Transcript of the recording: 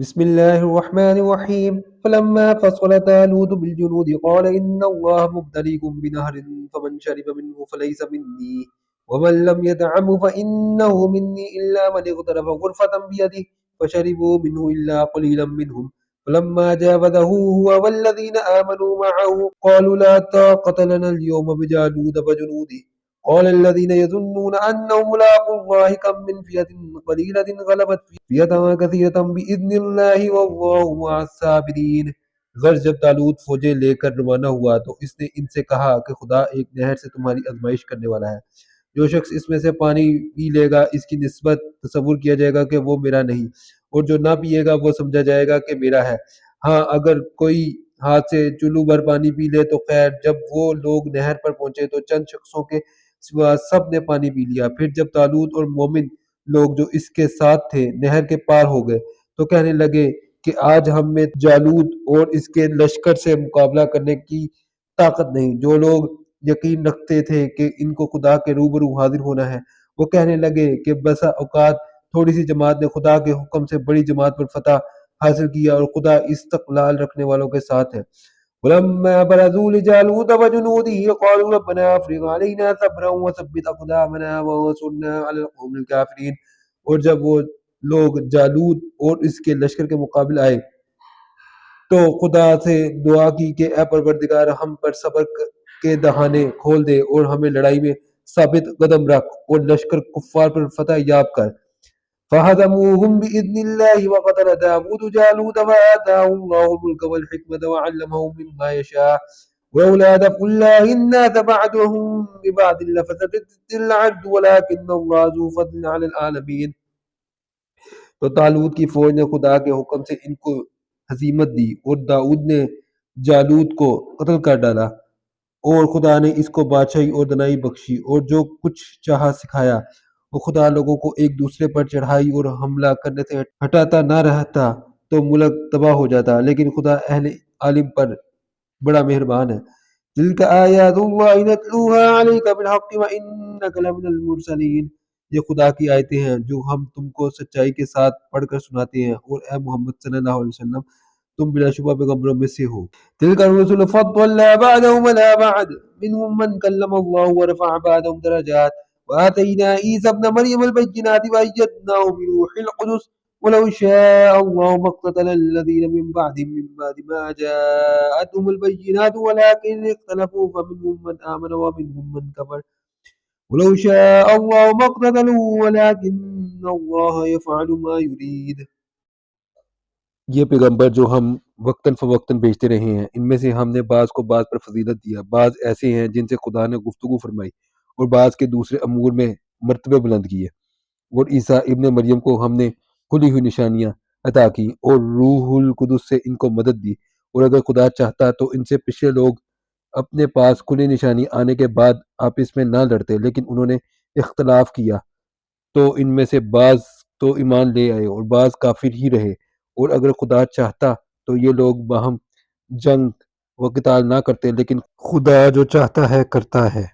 بسم الله الرحمن الرحيم فلما فصل طالوت بالجنود قال إن الله مبتليكم بنهر فمن شرب منه فليس مني ومن لم يطعمه فإنه مني إلا من اغترف غرفة بيده فشربوا منه إلا قليلا منهم فلما جاوزه هو والذين آمنوا معه قالوا لا طاقة لنا اليوم بجالوت وجنوده قال الذين يظنون أنهم ملاقو الله كم من فئة قليلة غلبت فئة كثيرة بإذن الله والله مع الصابرين۔ غرض جب طالوت فوجیں لے کر روانہ ہوا تو اس نے ان سے کہا کہ خدا ایک نہر سے تمہاری آزمائش کرنے والا ہے، جو شخص اس میں سے پانی پی لے گا اس کی نسبت تصور کیا جائے گا کہ وہ میرا نہیں، اور جو نہ پیے گا وہ سمجھا جائے گا کہ میرا ہے۔ ہاں اگر کوئی ہاتھ سے چلو بھر پانی پی لے تو خیر۔ جب وہ لوگ نہر پر پہنچے تو چند شخصوں کے سوا سب نے پانی پی لیا۔ پھر جب طالوت اور مومن لوگ جو اس کے ساتھ تھے نہر کے پار ہو گئے تو کہنے لگے کہ آج ہم میں جالوت اور اس کے لشکر سے مقابلہ کرنے کی طاقت نہیں۔ جو لوگ یقین رکھتے تھے کہ ان کو خدا کے روبرو حاضر ہونا ہے وہ کہنے لگے کہ بسا اوقات تھوڑی سی جماعت نے خدا کے حکم سے بڑی جماعت پر فتح حاصل کیا، اور خدا استقلال رکھنے والوں کے ساتھ ہے۔ ولما برزوا لجالوت وجنوده قالوا ربنا افرغ علينا صبرا وثبت اقدامنا وانصرنا على القوم الكافرين۔ اور جب وہ لوگ جالوت اور اس کے لشکر کے مقابل آئے تو خدا سے دعا کی کہ اے پروردگار ہم پر صبر کے دہانے کھول دے اور ہمیں لڑائی میں ثابت قدم رکھ اور لشکر کفار پر فتح یاب کر۔ فهزموهم بإذن الله وقتل داود جالوت وآتاه الله الملك والحكمة وعلمه مما يشاء ولولا دفع الله الناس بعضهم ببعض لفسدت الأرض ولكن الله ذو فضل على العالمين۔ تو طالوت کی فوج نے خدا کے حکم سے ان کو ہزیمت دی اور داؤد نے جالوت کو قتل کر ڈالا، اور خدا نے اس کو بادشاہی اور دنائی بخشی، اور جو کچھ چاہا سکھایا۔ وہ خدا لوگوں کو ایک دوسرے پر چڑھائی اور حملہ کرنے سے ہٹاتا نہ رہتا تو ملک تباہ ہو جاتا، لیکن خدا اہل عالم پر بڑا مہربان ہے۔ تلک آیات اللہ نتلوها علیک بالحق وانک لمن المرسلین۔ یہ خدا کی آیتیں ہیں جو ہم تم کو سچائی کے ساتھ پڑھ کر سناتے ہیں، اور اے محمد صلی اللہ علیہ وسلم تم بلا شبہ پیغمبروں میں سے ہو۔ تلک الرسل فضلنا بعضهم على بعض منهم من کلم اللہ ورفع بعضهم درجات وآتينا عيسى ابن مريم البينات وأيدناه بروح القدس ولو شاء الله ما اقتتل الذين من بعد ما جاءتهم البينات ولكن اختلفوا فمنهم من آمن ومنهم من كفر ولو شاء الله ما اقتتلوا ولكن الله يفعل ما يريد۔ یہ پیغمبر جو ہم وقتاً فوقتاً بھیجتے رہے ہیں، ان میں سے ہم نے بعض کو بعض پر فضیلت دیا، بعض ایسے ہیں جن سے خدا نے گفتگو فرمائی، اور بعض کے دوسرے امور میں مرتبے بلند کیے، اور عیسیٰ ابن مریم کو ہم نے کھلی ہوئی نشانیاں عطا کی اور روح القدس سے ان کو مدد دی، اور اگر خدا چاہتا تو ان سے پچھلے لوگ اپنے پاس کھلی نشانی آنے کے بعد آپس میں نہ لڑتے، لیکن انہوں نے اختلاف کیا تو ان میں سے بعض تو ایمان لے آئے اور بعض کافر ہی رہے، اور اگر خدا چاہتا تو یہ لوگ باہم جنگ و قتال نہ کرتے، لیکن خدا جو چاہتا ہے کرتا ہے۔